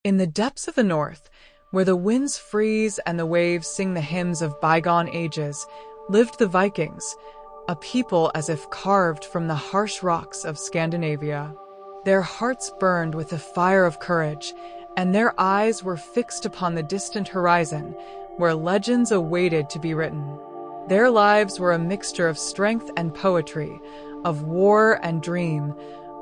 In the depths of the north, where the winds freeze and the waves sing the hymns of bygone ages, lived the Vikings, a people as if carved from the harsh rocks of Scandinavia. Their hearts burned with the fire of courage, and their eyes were fixed upon the distant horizon, where legends awaited to be written. Their lives were a mixture of strength and poetry, of war and dream,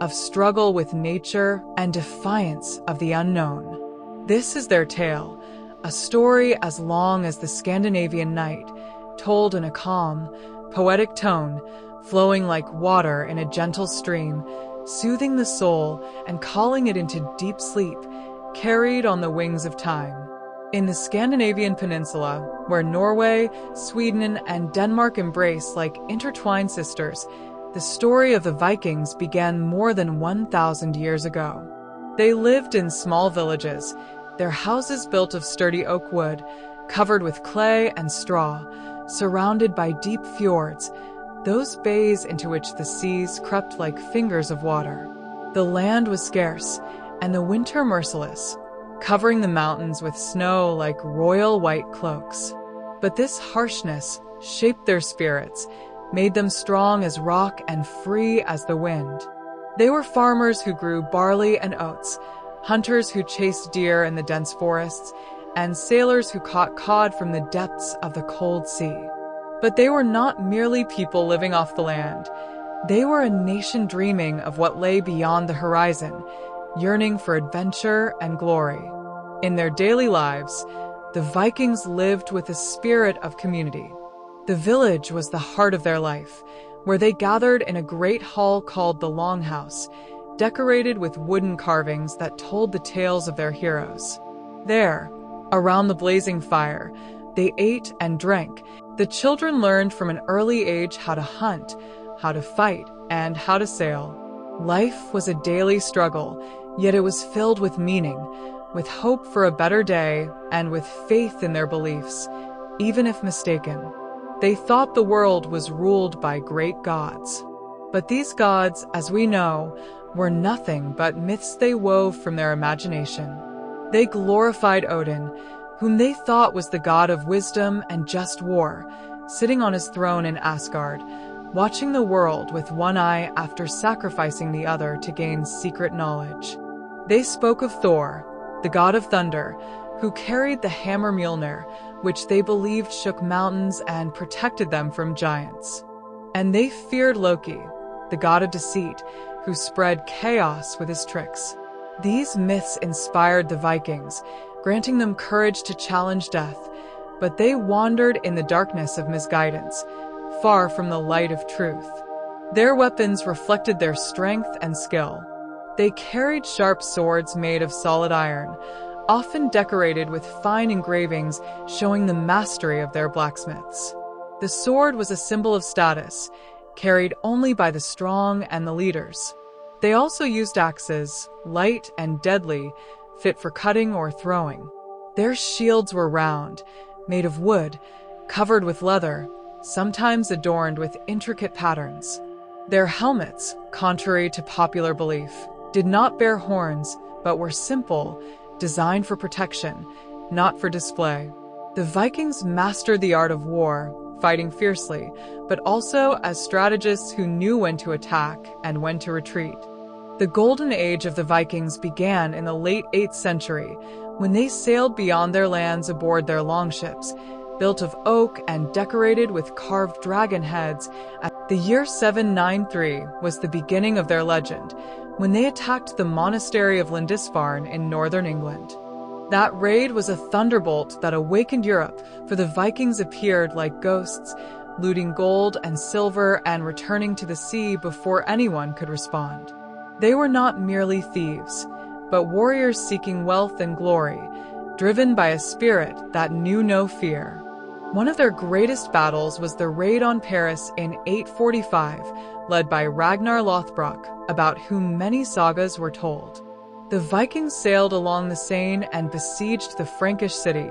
of struggle with nature and defiance of the unknown. This is their tale, a story as long as the Scandinavian night, told in a calm, poetic tone, flowing like water in a gentle stream, soothing the soul and calling it into deep sleep, carried on the wings of time. In the Scandinavian peninsula, where Norway, Sweden, and Denmark embrace like intertwined sisters, the story of the Vikings began more than 1,000 years ago. They lived in small villages, their houses built of sturdy oak wood, covered with clay and straw, surrounded by deep fjords, those bays into which the seas crept like fingers of water. The land was scarce, and the winter merciless, covering the mountains with snow like royal white cloaks. But this harshness shaped their spirits, made them strong as rock and free as the wind. They were farmers who grew barley and oats, hunters who chased deer in the dense forests, and sailors who caught cod from the depths of the cold sea. But they were not merely people living off the land. They were a nation dreaming of what lay beyond the horizon, yearning for adventure and glory. In their daily lives, the Vikings lived with a spirit of community. The village was the heart of their life, where they gathered in a great hall called the Longhouse, decorated with wooden carvings that told the tales of their heroes. There, around the blazing fire, they ate and drank. The children learned from an early age how to hunt, how to fight, and how to sail. Life was a daily struggle, yet it was filled with meaning, with hope for a better day, and with faith in their beliefs, even if mistaken. They thought the world was ruled by great gods. But these gods, as we know, were nothing but myths they wove from their imagination. They glorified Odin, whom they thought was the god of wisdom and just war, sitting on his throne in Asgard, watching the world with one eye after sacrificing the other to gain secret knowledge. They spoke of Thor, the god of thunder, who carried the hammer Mjolnir, which they believed shook mountains and protected them from giants. And they feared Loki, the god of deceit, who spread chaos with his tricks. These myths inspired the Vikings, granting them courage to challenge death, but they wandered in the darkness of misguidance, far from the light of truth. Their weapons reflected their strength and skill. They carried sharp swords made of solid iron, often decorated with fine engravings showing the mastery of their blacksmiths. The sword was a symbol of status, carried only by the strong and the leaders. They also used axes, light and deadly, fit for cutting or throwing. Their shields were round, made of wood, covered with leather, sometimes adorned with intricate patterns. Their helmets, contrary to popular belief, did not bear horns, but were simple, designed for protection, not for display. The Vikings mastered the art of war, fighting fiercely, but also as strategists who knew when to attack and when to retreat. The golden age of the Vikings began in the late 8th century, when they sailed beyond their lands aboard their longships, built of oak and decorated with carved dragon heads. The year 793 was the beginning of their legend, when they attacked the monastery of Lindisfarne in northern England. That raid was a thunderbolt that awakened Europe, for the Vikings appeared like ghosts, looting gold and silver and returning to the sea before anyone could respond. They were not merely thieves, but warriors seeking wealth and glory, driven by a spirit that knew no fear. One of their greatest battles was the raid on Paris in 845, led by Ragnar Lothbrok, about whom many sagas were told. The Vikings sailed along the Seine and besieged the Frankish city,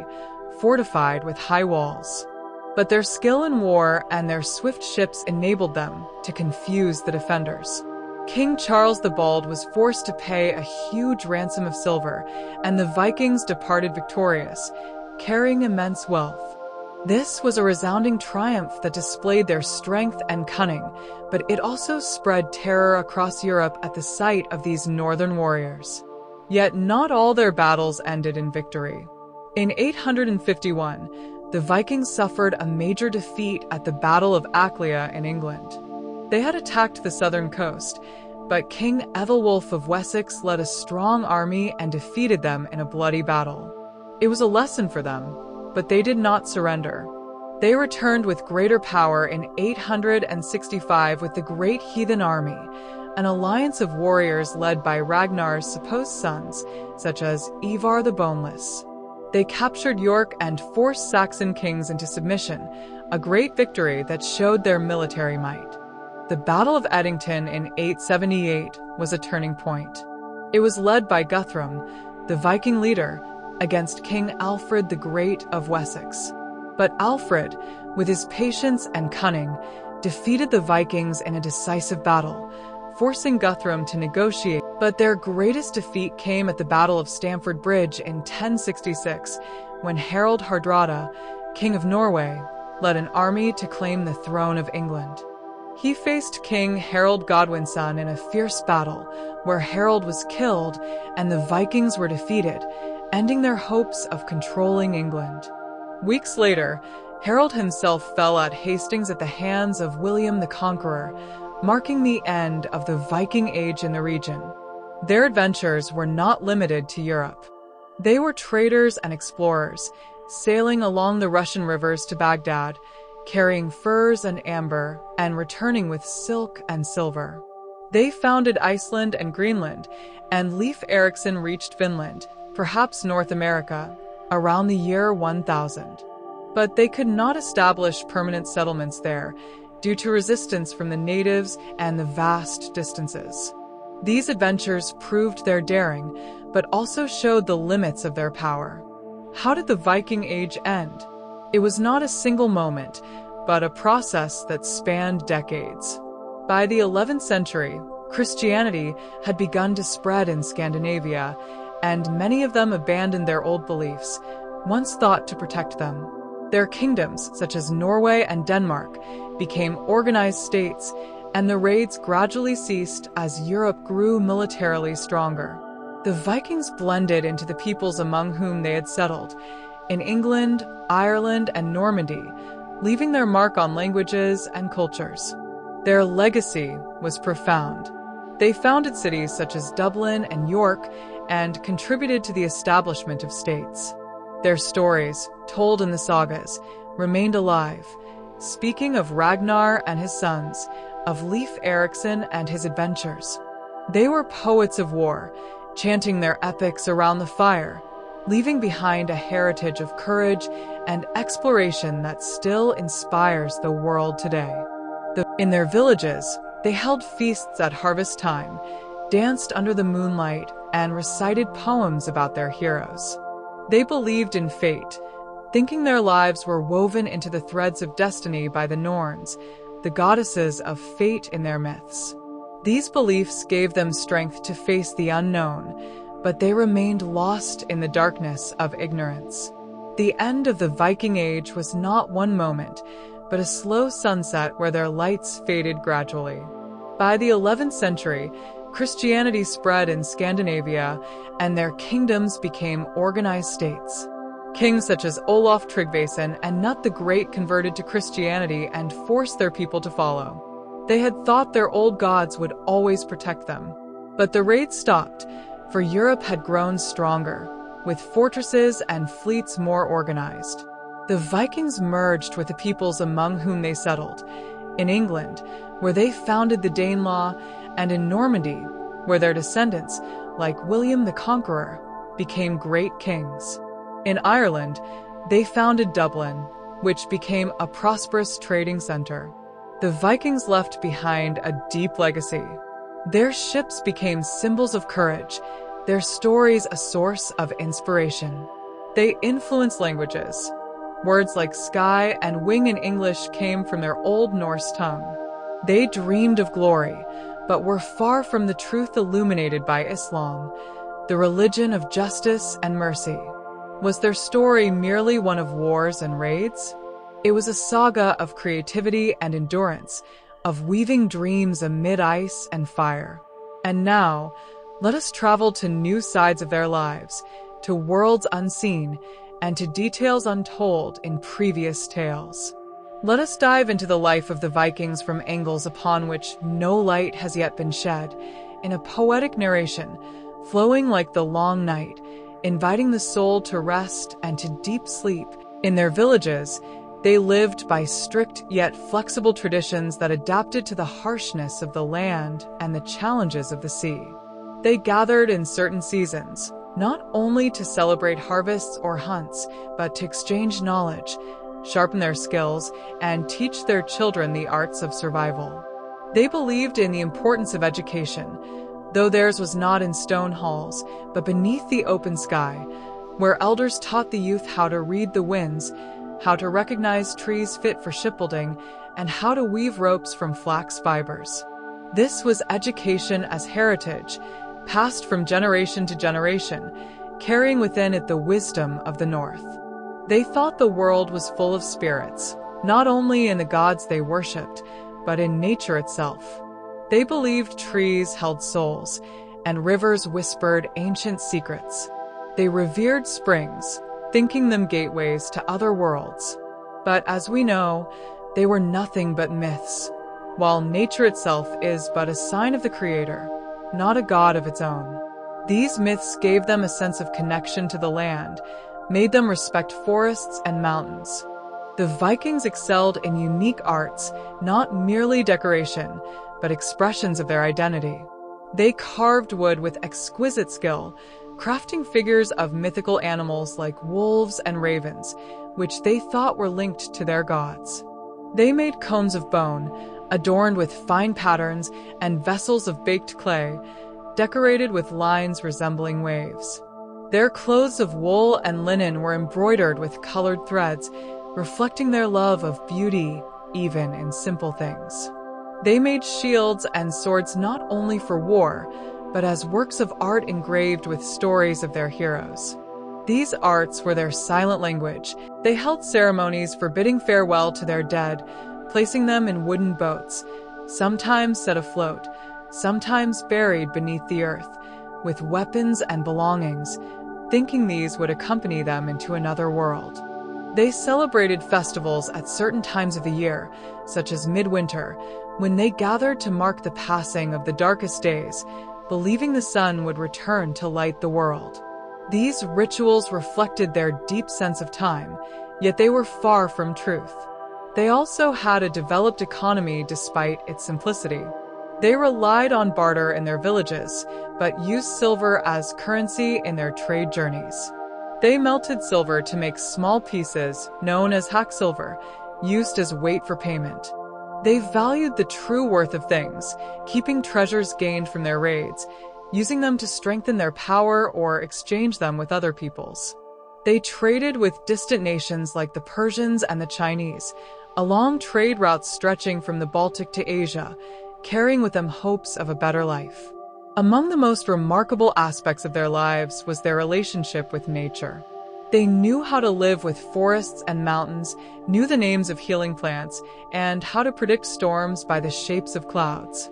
fortified with high walls. But their skill in war and their swift ships enabled them to confuse the defenders. King Charles the Bald was forced to pay a huge ransom of silver, and the Vikings departed victorious, carrying immense wealth. This was a resounding triumph that displayed their strength and cunning, but it also spread terror across Europe at the sight of these northern warriors. Yet not all their battles ended in victory. In 851, the Vikings suffered a major defeat at the Battle of Aclea in England. They had attacked the southern coast, but King Ethelwulf of Wessex led a strong army and defeated them in a bloody battle. It was a lesson for them, but they did not surrender. They returned with greater power in 865 with the Great Heathen Army, an alliance of warriors led by Ragnar's supposed sons, such as Ivar the Boneless. They captured York and forced Saxon kings into submission, a great victory that showed their military might. The Battle of Edington in 878 was a turning point. It was led by Guthrum, the Viking leader, against King Alfred the Great of Wessex. But Alfred, with his patience and cunning, defeated the Vikings in a decisive battle, forcing Guthrum to negotiate. But their greatest defeat came at the Battle of Stamford Bridge in 1066, when Harald Hardrada, King of Norway, led an army to claim the throne of England. He faced King Harold Godwinson in a fierce battle, where Harold was killed and the Vikings were defeated, ending their hopes of controlling England. Weeks later, Harold himself fell at Hastings at the hands of William the Conqueror, marking the end of the Viking Age in the region. Their adventures were not limited to Europe. They were traders and explorers, sailing along the Russian rivers to Baghdad, carrying furs and amber, and returning with silk and silver. They founded Iceland and Greenland, and Leif Erikson reached Finland, perhaps North America, around the year 1000. But they could not establish permanent settlements there, due to resistance from the natives and the vast distances. These adventures proved their daring, but also showed the limits of their power. How did the Viking Age end? It was not a single moment, but a process that spanned decades. By the 11th century, Christianity had begun to spread in Scandinavia, and many of them abandoned their old beliefs, once thought to protect them. Their kingdoms, such as Norway and Denmark, became organized states, and the raids gradually ceased as Europe grew militarily stronger. The Vikings blended into the peoples among whom they had settled, in England, Ireland, and Normandy, leaving their mark on languages and cultures. Their legacy was profound. They founded cities such as Dublin and York and contributed to the establishment of states. Their stories, told in the sagas, remained alive, speaking of Ragnar and his sons, of Leif Erikson and his adventures. They were poets of war, chanting their epics around the fire, leaving behind a heritage of courage and exploration that still inspires the world today. In their villages, they held feasts at harvest time, danced under the moonlight, and recited poems about their heroes. They believed in fate, thinking their lives were woven into the threads of destiny by the Norns, the goddesses of fate in their myths. These beliefs gave them strength to face the unknown, but they remained lost in the darkness of ignorance. The end of the Viking Age was not one moment, but a slow sunset where their lights faded gradually. By the 11th century, Christianity spread in Scandinavia, and their kingdoms became organized states. Kings such as Olaf Tryggvason and Nut the Great converted to Christianity and forced their people to follow. They had thought their old gods would always protect them. But the raids stopped, for Europe had grown stronger, with fortresses and fleets more organized. The Vikings merged with the peoples among whom they settled, in England, where they founded the Danelaw, and in Normandy, where their descendants, like William the Conqueror, became great kings. In Ireland, they founded Dublin, which became a prosperous trading center. The Vikings left behind a deep legacy. Their ships became symbols of courage, their stories a source of inspiration. They influenced languages. Words like sky and wing in English came from their Old Norse tongue. They dreamed of glory, but were far from the truth illuminated by Islam, the religion of justice and mercy. Was their story merely one of wars and raids? It was a saga of creativity and endurance, of weaving dreams amid ice and fire. And now, let us travel to new sides of their lives, to worlds unseen, and to details untold in previous tales. Let us dive into the life of the Vikings from angles upon which no light has yet been shed, in a poetic narration, flowing like the long night, inviting the soul to rest and to deep sleep. In their villages, they lived by strict yet flexible traditions that adapted to the harshness of the land and the challenges of the sea. They gathered in certain seasons, not only to celebrate harvests or hunts, but to exchange knowledge, sharpen their skills, and teach their children the arts of survival. They believed in the importance of education, though theirs was not in stone halls, but beneath the open sky, where elders taught the youth how to read the winds, how to recognize trees fit for shipbuilding, and how to weave ropes from flax fibers. This was education as heritage, passed from generation to generation, carrying within it the wisdom of the North. They thought the world was full of spirits, not only in the gods they worshipped, but in nature itself. They believed trees held souls, and rivers whispered ancient secrets. They revered springs, thinking them gateways to other worlds. But as we know, they were nothing but myths, while nature itself is but a sign of the Creator, not a god of its own. These myths gave them a sense of connection to the land, made them respect forests and mountains. The Vikings excelled in unique arts, not merely decoration, but expressions of their identity. They carved wood with exquisite skill, crafting figures of mythical animals like wolves and ravens, which they thought were linked to their gods. They made cones of bone, adorned with fine patterns, and vessels of baked clay, decorated with lines resembling waves. Their clothes of wool and linen were embroidered with colored threads, reflecting their love of beauty, even in simple things. They made shields and swords not only for war, but as works of art engraved with stories of their heroes. These arts were their silent language. They held ceremonies forbidding farewell to their dead, placing them in wooden boats, sometimes set afloat, sometimes buried beneath the earth, with weapons and belongings, thinking these would accompany them into another world. They celebrated festivals at certain times of the year, such as midwinter, when they gathered to mark the passing of the darkest days, believing the sun would return to light the world. These rituals reflected their deep sense of time, yet they were far from truth. They also had a developed economy despite its simplicity. They relied on barter in their villages, but used silver as currency in their trade journeys. They melted silver to make small pieces, known as hack silver, used as weight for payment. They valued the true worth of things, keeping treasures gained from their raids, using them to strengthen their power or exchange them with other peoples. They traded with distant nations like the Persians and the Chinese, along trade routes stretching from the Baltic to Asia, carrying with them hopes of a better life. Among the most remarkable aspects of their lives was their relationship with nature. They knew how to live with forests and mountains, knew the names of healing plants, and how to predict storms by the shapes of clouds.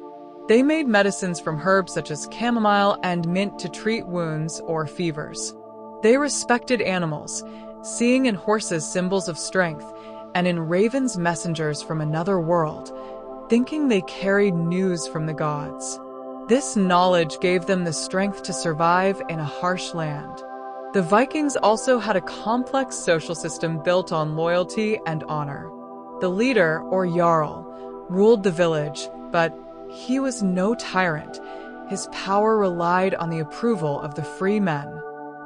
They made medicines from herbs such as chamomile and mint to treat wounds or fevers. They respected animals, seeing in horses symbols of strength, and in ravens messengers from another world, thinking they carried news from the gods. This knowledge gave them the strength to survive in a harsh land. The Vikings also had a complex social system built on loyalty and honor. The leader, or jarl, ruled the village, but he was no tyrant. His power relied on the approval of the free men.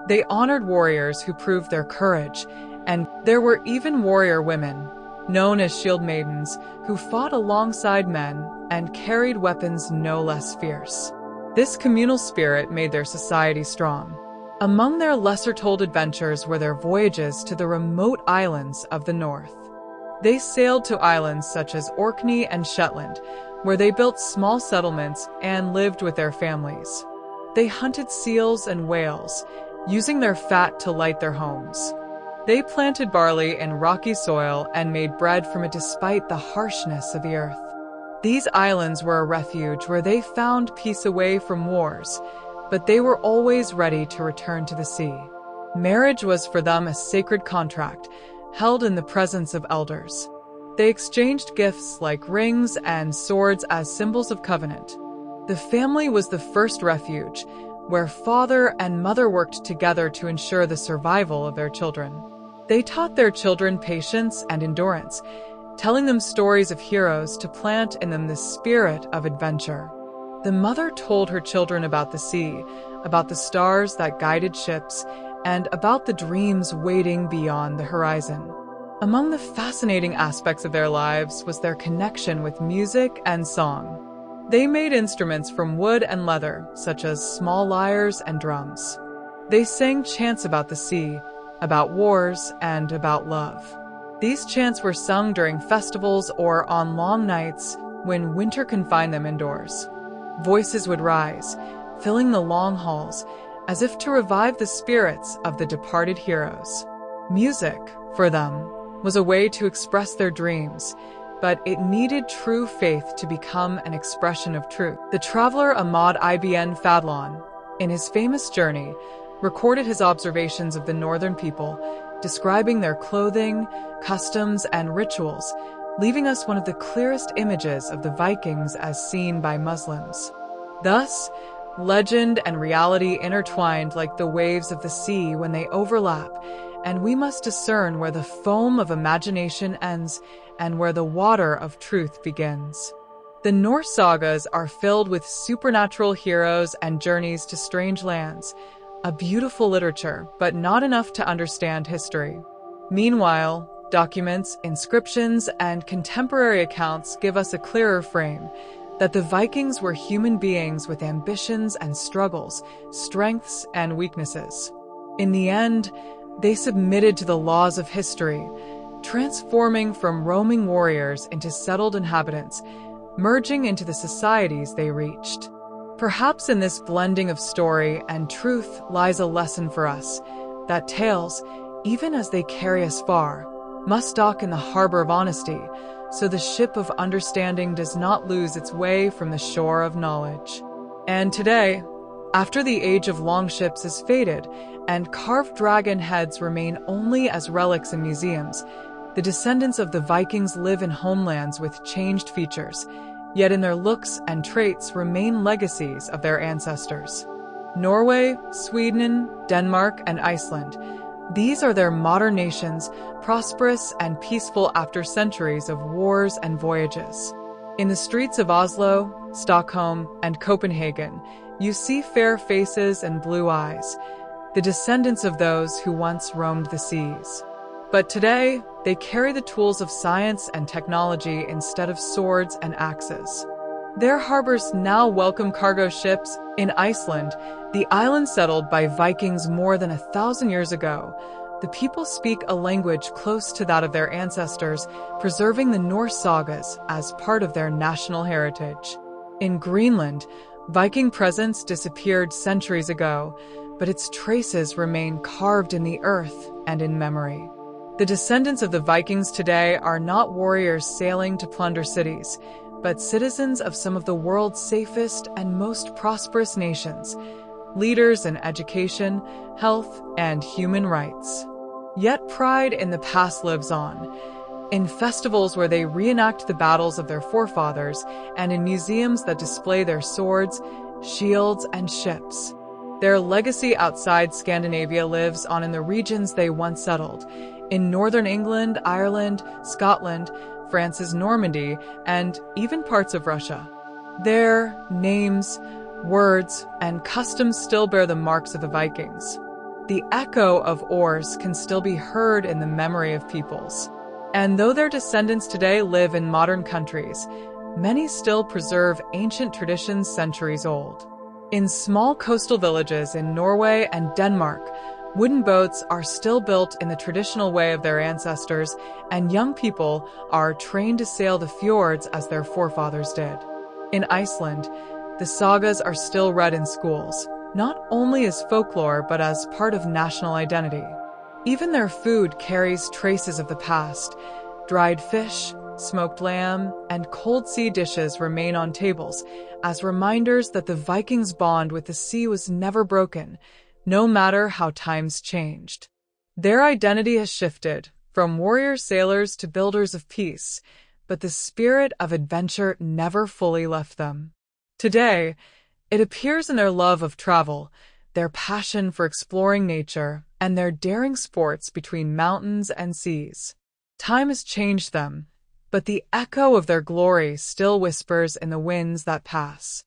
They honored warriors who proved their courage, and there were even warrior women, known as shield maidens, who fought alongside men and carried weapons no less fierce. This communal spirit made their society strong. Among their lesser-told adventures were their voyages to the remote islands of the north. They sailed to islands such as Orkney and Shetland, where they built small settlements and lived with their families. They hunted seals and whales, using their fat to light their homes. They planted barley in rocky soil and made bread from it despite the harshness of the earth. These islands were a refuge where they found peace away from wars, but they were always ready to return to the sea. Marriage was for them a sacred contract, held in the presence of elders. They exchanged gifts like rings and swords as symbols of covenant. The family was the first refuge, where father and mother worked together to ensure the survival of their children. They taught their children patience and endurance, telling them stories of heroes to plant in them the spirit of adventure. The mother told her children about the sea, about the stars that guided ships, and about the dreams waiting beyond the horizon. Among the fascinating aspects of their lives was their connection with music and song. They made instruments from wood and leather, such as small lyres and drums. They sang chants about the sea, about wars, and about love. These chants were sung during festivals or on long nights when winter confined them indoors. Voices would rise, filling the long halls, as if to revive the spirits of the departed heroes. Music, for them, was a way to express their dreams, but it needed true faith to become an expression of truth. The traveler Ahmad ibn Fadlan, in his famous journey, recorded his observations of the northern people, describing their clothing, customs, and rituals, leaving us one of the clearest images of the Vikings as seen by Muslims. Thus, legend and reality intertwined like the waves of the sea when they overlap, and we must discern where the foam of imagination ends and where the water of truth begins. The Norse sagas are filled with supernatural heroes and journeys to strange lands, a beautiful literature, but not enough to understand history. Meanwhile, documents, inscriptions, and contemporary accounts give us a clearer frame that the Vikings were human beings with ambitions and struggles, strengths and weaknesses. In the end, they submitted to the laws of history, transforming from roaming warriors into settled inhabitants, merging into the societies they reached. Perhaps in this blending of story and truth lies a lesson for us, that tales, even as they carry us far, must dock in the harbor of honesty, so the ship of understanding does not lose its way from the shore of knowledge. And today, after the age of longships is faded and carved dragon heads remain only as relics in museums, the descendants of the Vikings live in homelands with changed features, yet in their looks and traits remain legacies of their ancestors. Norway, Sweden, Denmark, and Iceland, these are their modern nations, prosperous and peaceful after centuries of wars and voyages. In the streets of Oslo, Stockholm, and Copenhagen, you see fair faces and blue eyes, the descendants of those who once roamed the seas. But today, they carry the tools of science and technology instead of swords and axes. Their harbors now welcome cargo ships. In Iceland, the island settled by Vikings more than 1,000 years ago, the people speak a language close to that of their ancestors, preserving the Norse sagas as part of their national heritage. In Greenland, Viking presence disappeared centuries ago, but its traces remain carved in the earth and in memory. The descendants of the Vikings today are not warriors sailing to plunder cities, but citizens of some of the world's safest and most prosperous nations, leaders in education, health, and human rights. Yet pride in the past lives on, in festivals where they reenact the battles of their forefathers, and in museums that display their swords, shields, and ships. Their legacy outside Scandinavia lives on in the regions they once settled, in northern England, Ireland, Scotland, France's Normandy, and even parts of Russia. Their names, words, and customs still bear the marks of the Vikings. The echo of oars can still be heard in the memory of peoples. And though their descendants today live in modern countries, many still preserve ancient traditions centuries old. In small coastal villages in Norway and Denmark, wooden boats are still built in the traditional way of their ancestors, and young people are trained to sail the fjords as their forefathers did. In Iceland, the sagas are still read in schools, not only as folklore but as part of national identity. Even their food carries traces of the past. Dried fish, smoked lamb, and cold sea dishes remain on tables as reminders that the Vikings' bond with the sea was never broken, no matter how times changed. Their identity has shifted, from warrior sailors to builders of peace, but the spirit of adventure never fully left them. Today, it appears in their love of travel, their passion for exploring nature, and their daring sports between mountains and seas. Time has changed them, but the echo of their glory still whispers in the winds that pass.